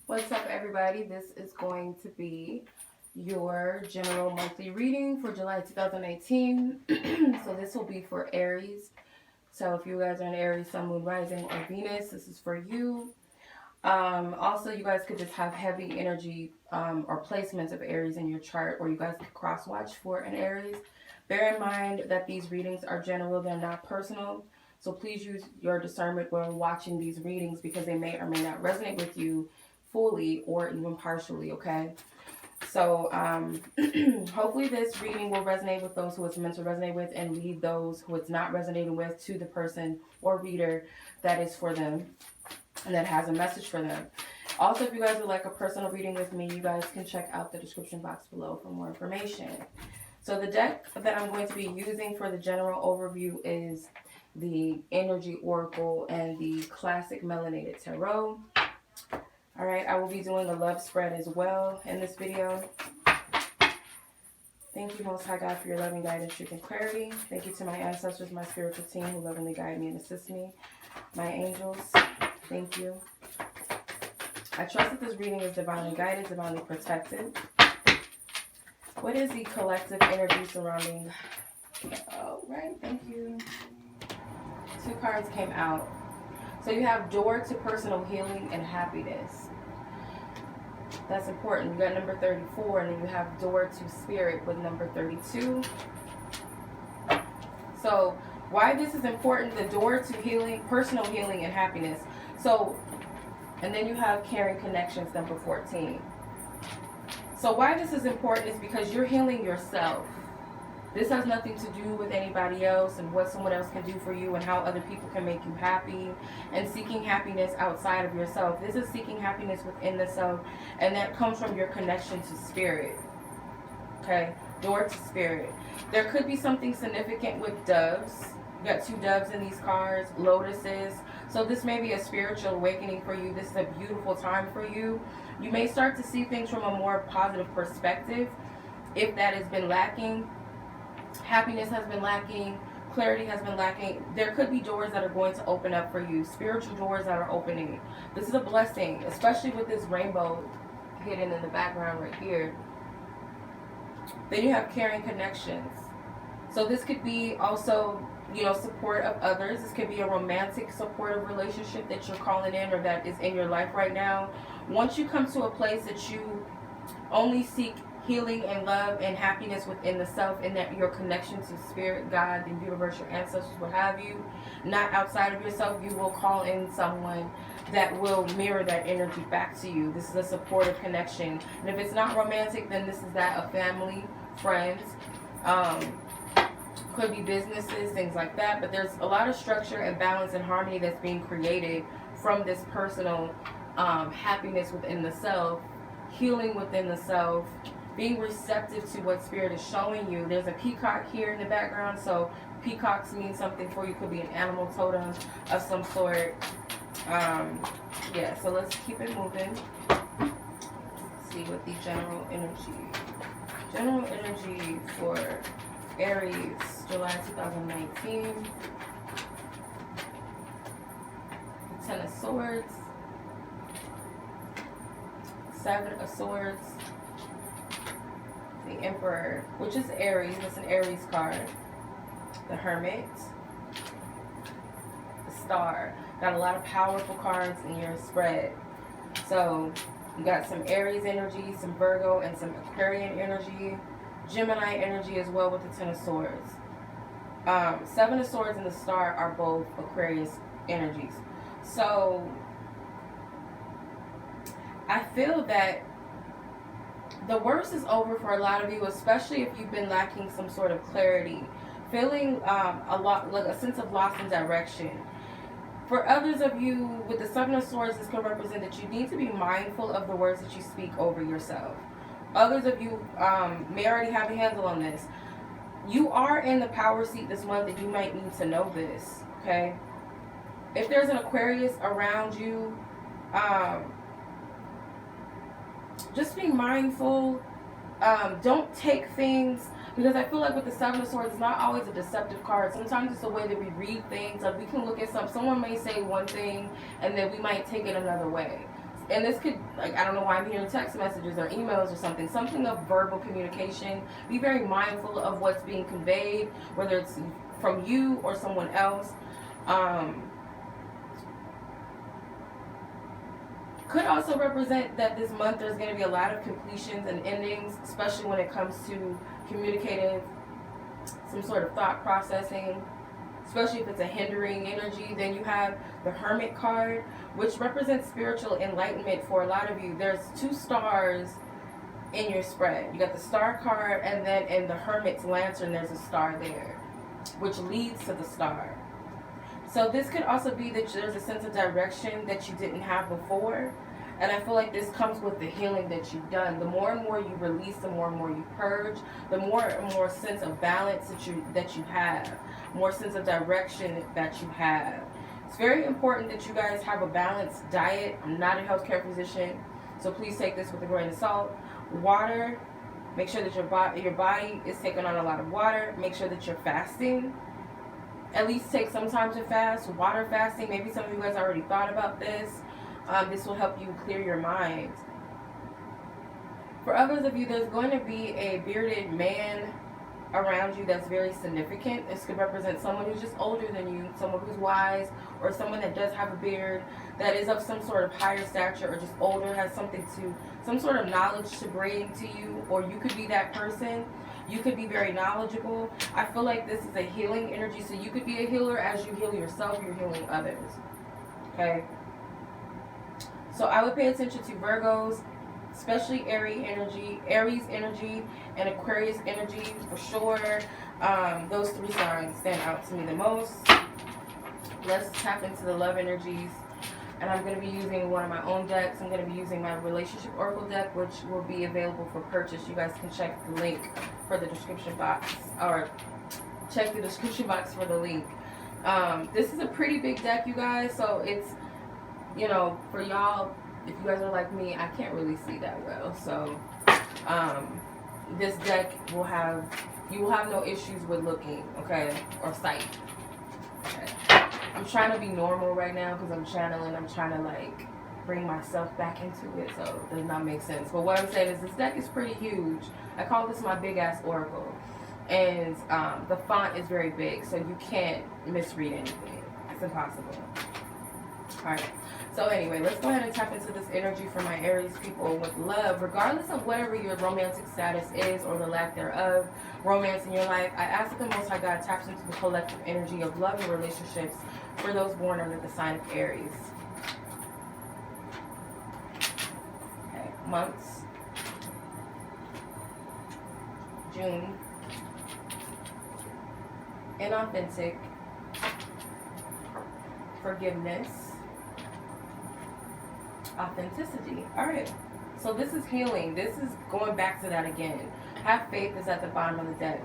What's up, everybody? This is going to be your general monthly reading for July 2018. So this will be for Aries. So if you guys are an Aries, Sun, Moon, Rising, or Venus, this is for you. Also, you guys could just have heavy energy or placements of Aries in your chart, or you guys could cross watch for an Aries. Bear in mind that these readings are general, they're not personal. So please use your discernment when watching these readings because they may or may not resonate with you fully or even partially, okay? So hopefully this reading will resonate with those who it's meant to resonate with and lead those who it's not resonating with to the person or reader that is for them and that has a message for them. Also, if you guys would like a personal reading with me, you guys can check out the description box below for more information. So the deck that I'm going to be using for the general overview is the Energy Oracle and the Classic Melanated Tarot. Alright, I will be doing a love spread as well in this video. Thank you, Most High God, for your loving guidance, truth, and clarity. Thank you to my ancestors, my spiritual team who lovingly guide me and assist me. My angels, thank you. I trust that this reading is divinely guided, divinely protected. What is the collective energy surrounding? Oh, right, thank you. Two cards came out. So you have door to personal healing and happiness. That's important. You got number 34, and then you have door to spirit with number 32. So why this is important, the door to healing, personal healing and happiness. So, and then you have caring connections, number 14. So why this is important is because you're healing yourself. This has nothing to do with anybody else and what someone else can do for you and how other people can make you happy and seeking happiness outside of yourself. This is seeking happiness within the self, and that comes from your connection to spirit. Okay, door to spirit. There could be something significant with doves. You got two doves in these cards, lotuses. So this may be a spiritual awakening for you. This is a beautiful time for you. You may start to see things from a more positive perspective if that has been lacking. Happiness has been lacking. Clarity has been lacking. There could be doors that are going to open up for you. Spiritual doors that are opening. This is a blessing, especially with this rainbow hidden in the background right here. Then you have caring connections. So this could be also, you know, support of others. This could be a romantic supportive relationship that you're calling in or that is in your life right now. Once you come to a place that you only seek healing and love and happiness within the self, and that your connection to spirit, God, the universe, your ancestors, what have you, not outside of yourself, you will call in someone that will mirror that energy back to you. This is a supportive connection. And if it's not romantic, then this is that of family, friends, could be businesses, things like that. But there's a lot of structure and balance and harmony that's being created from this personal happiness within the self, healing within the self, being receptive to what spirit is showing you. There's a peacock here in the background, so peacocks mean something for you. Could be an animal totem of some sort. Yeah, so let's keep it moving. Let's see what the general energy for Aries, July 2019. The Ten of Swords, Seven of Swords, the Emperor, which is Aries. That's an Aries card. The Hermit, the Star. Got a lot of powerful cards in your spread. So you got some Aries energy, some Virgo, and some Aquarian energy. Gemini energy as well with the Ten of Swords. Seven of Swords and the Star are both Aquarius energies. So I feel that the worst is over for a lot of you, especially if you've been lacking some sort of clarity, feeling a lot like a sense of loss in direction. For others of you, with the Seven of Swords, this can represent that you need to be mindful of the words that you speak over yourself. Others of you may already have a handle on this. You are in the power seat this month, and you might need to know this, okay? If there's an Aquarius around you, just be mindful. Don't take things, because I feel like with the Seven of Swords, it's not always a deceptive card. Sometimes it's the way that we read things. Like we can look at someone may say one thing, and then we might take it another way. and this could, like, I don't know why I'm hearing text messages or emails or something of verbal communication. Be very mindful of what's being conveyed, whether it's from you or someone else. Could also represent that this month there's going to be a lot of completions and endings, especially when it comes to communicative, some sort of thought processing, especially if it's a hindering energy. Then you have the Hermit card, which represents spiritual enlightenment for a lot of you. There's 2 stars in your spread. You got the Star card, and then in the Hermit's Lantern there's a star there, which leads to the star. So this could also be that there's a sense of direction that you didn't have before. And I feel like this comes with the healing that you've done. The more and more you release, the more and more you purge, the more and more sense of balance that you have, more sense of direction that you have. It's very important that you guys have a balanced diet. I'm not a healthcare physician, so please take this with a grain of salt. Water, make sure that your body is taking on a lot of water. Make sure that you're fasting. At least take some time to fast. Water fasting. Maybe some of you guys already thought about this. This will help you clear your mind. For others of you, there's going to be a bearded man around you that's very significant. This could represent someone who's just older than you, someone who's wise, or someone that does have a beard, that is of some sort of higher stature, or just older, has some sort of knowledge to bring to you, or you could be that person. You could be very knowledgeable. I feel like this is a healing energy, so you could be a healer. As you heal yourself, you're healing others. Okay? So I would pay attention to Virgos, especially Aries energy, and Aquarius energy for sure. Those 3 signs stand out to me the most. Let's tap into the love energies. And I'm going to be using one of my own decks. I'm going to be using my Relationship Oracle deck, which will be available for purchase. You guys can check the link for the description box, or check the description box for the link. This is a pretty big deck, you guys, so it's, you know, for y'all, if you guys are like me, I can't really see that well. So this deck will have, you will have no issues with looking, okay, or sight. Okay. I'm trying to be normal right now because I'm channeling. I'm trying to like bring myself back into it, so it does not make sense. But what I'm saying is this deck is pretty huge. I call this my big ass oracle, and the font is very big, so you can't misread anything. It's impossible. All right. So anyway, let's go ahead and tap into this energy for my Aries people with love. Regardless of whatever your romantic status is or the lack thereof, romance in your life, I ask that the Most High God taps into the collective energy of love and relationships for those born under the sign of Aries. Okay, months. June. Inauthentic. Forgiveness. Authenticity. All right, so this is healing. This is going back to that again. Have faith is at the bottom of the deck.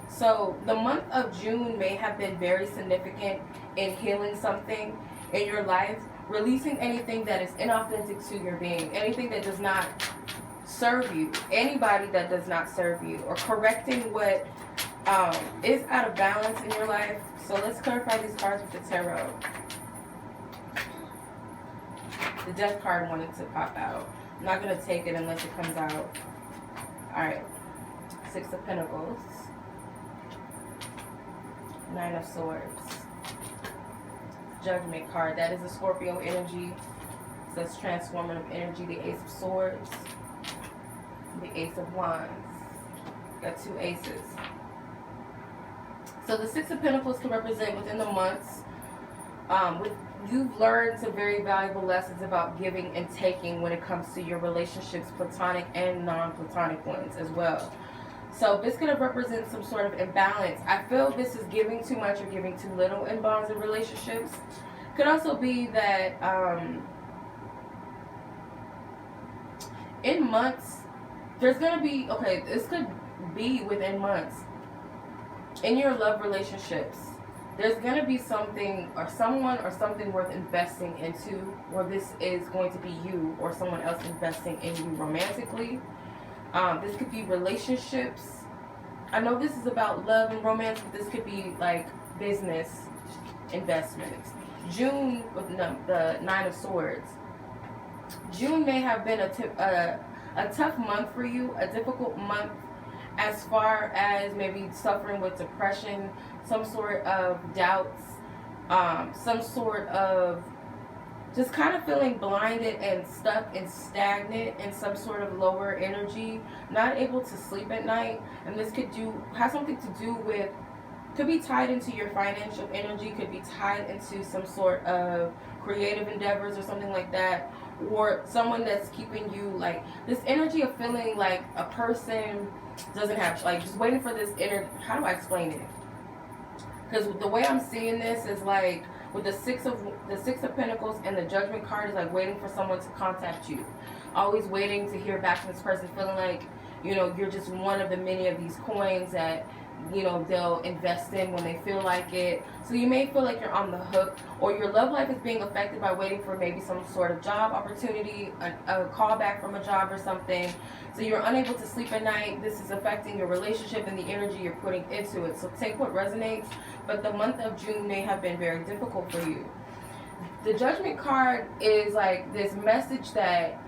So the month of June may have been very significant in healing something in your life, releasing anything that is inauthentic to your being, anything that does not serve you, anybody that does not serve you, or correcting what is out of balance in your life. So let's clarify these cards with the tarot. The death card wanted to pop out. I'm not going to take it unless it comes out. Alright. 6 of Pentacles. 9 of Swords. Judgment card. That is a Scorpio energy. So that's transformative energy. The Ace of Swords. The Ace of Wands. Got 2 aces. So the 6 of Pentacles can represent within the months. You've learned some very valuable lessons about giving and taking when it comes to your relationships, platonic and non-platonic ones as well. So this could represent some sort of imbalance. I feel this is giving too much or giving too little in bonds and relationships. Could also be that in months, there's going to be, okay, this could be within months. In your love relationships, there's going to be something or someone or something worth investing into, or this is going to be you or someone else investing in you romantically. This could be relationships. I know this is about love and romance, but this could be like business investments. June with the 9 of Swords. June may have been a tough month for you, a difficult month as far as maybe suffering with depression, some sort of doubts, some sort of just kind of feeling blinded and stuck and stagnant in some sort of lower energy, not able to sleep at night. And this could have something to do with, could be tied into your financial energy, could be tied into some sort of creative endeavors or something like that, or someone that's keeping you, like, this energy of feeling like a person doesn't have, like, just waiting for this inner, how do I explain it? Because the way I'm seeing this is like with the six of Pentacles and the Judgment card is like waiting for someone to contact you, always waiting to hear back from this person, feeling like, you know, you're just one of the many of these coins that, you know, they'll invest in when they feel like it. So you may feel like you're on the hook, or your love life is being affected by waiting for maybe some sort of job opportunity, a call back from a job or something. So you're unable to sleep at night. This is affecting your relationship and the energy you're putting into it. So take what resonates, but the month of June may have been very difficult for you. The Judgment card is like this message that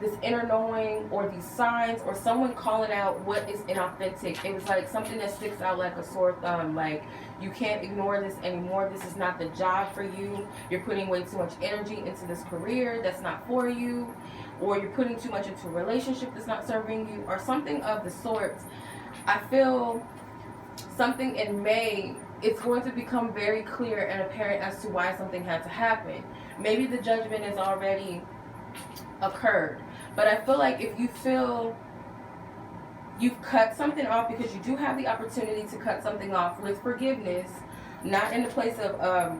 this inner knowing, or these signs, or someone calling out what is inauthentic. It was like something that sticks out like a sore thumb, like you can't ignore this anymore. This is not the job for you. You're putting way too much energy into this career that's not for you, or you're putting too much into a relationship that's not serving you, or something of the sort. I feel something in May, it's going to become very clear and apparent as to why something had to happen. Maybe the judgment is already occurred, but I feel like if you feel you've cut something off, because you do have the opportunity to cut something off with forgiveness, not in the place of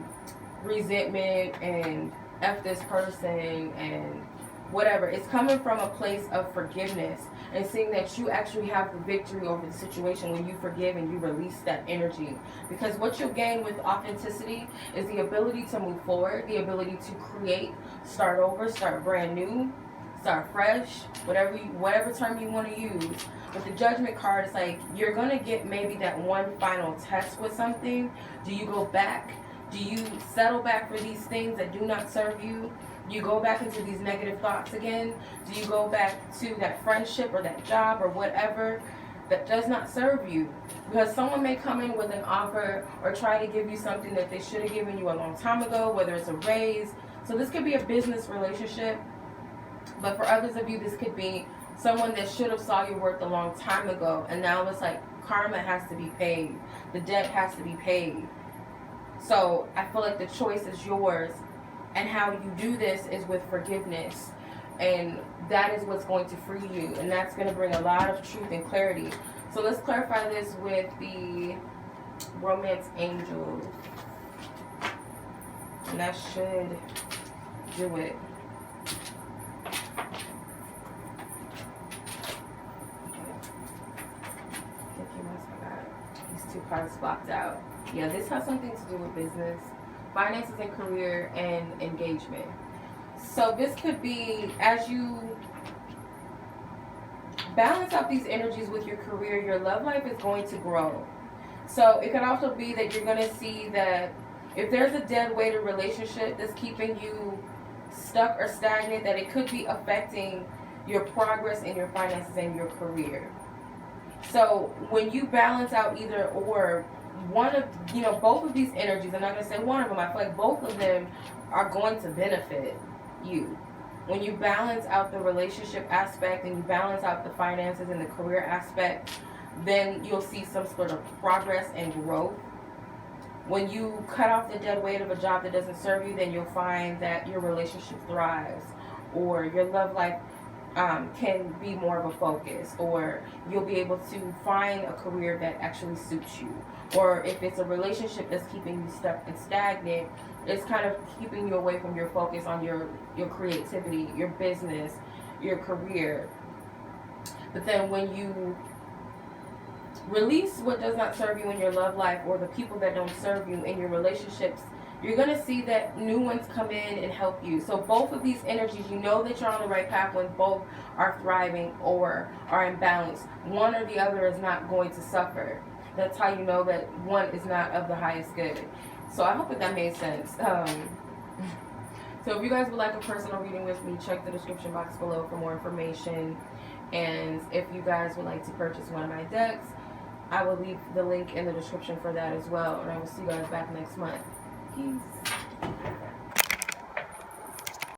resentment and F this person and whatever. It's coming from a place of forgiveness and seeing that you actually have the victory over the situation when you forgive and you release that energy. Because what you'll gain with authenticity is the ability to move forward, the ability to create, start over, start brand new, start fresh, whatever term you want to use. With the Judgment card, it's like you're going to get maybe that one final test with something. Do you go back? Do you settle back for these things that do not serve you? Do you go back into these negative thoughts again? Do you go back to that friendship or that job or whatever that does not serve you? Because someone may come in with an offer or try to give you something that they should have given you a long time ago, whether it's a raise. So this could be a business relationship, but for others of you, this could be someone that should have saw your worth a long time ago, and now it's like karma has to be paid. The debt has to be paid. So I feel like the choice is yours, and how you do this is with forgiveness, and that is what's going to free you, and that's going to bring a lot of truth and clarity. So let's clarify this with the Romance Angels, and that should do it. These two cards blocked out. Yeah, this has something to do with business, finances and career, and engagement. So this could be, as you balance out these energies with your career, your love life is going to grow. So it could also be that you're going to see that if there's a dead weighted relationship that's keeping you stuck or stagnant, that it could be affecting your progress in your finances and your career. So when you balance out either or, one of, both of these energies, I'm not going to say one of them, I feel like both of them are going to benefit you. When you balance out the relationship aspect and you balance out the finances and the career aspect, then you'll see some sort of progress and growth. When you cut off the dead weight of a job that doesn't serve you, then you'll find that your relationship thrives, or your love life can be more of a focus, or you'll be able to find a career that actually suits you. Or if it's a relationship that's keeping you stuck and stagnant, it's kind of keeping you away from your focus on your creativity, your business, your career. But then when you release what does not serve you in your love life, or the people that don't serve you in your relationships, you're going to see that new ones come in and help you. So both of these energies, you know that you're on the right path when both are thriving or are in balance. One or the other is not going to suffer. That's how you know that one is not of the highest good. So I hope that made sense. So if you guys would like a personal reading with me, check the description box below for more information. And if you guys would like to purchase one of my decks, I will leave the link in the description for that as well. And I will see you guys back next month. Peace.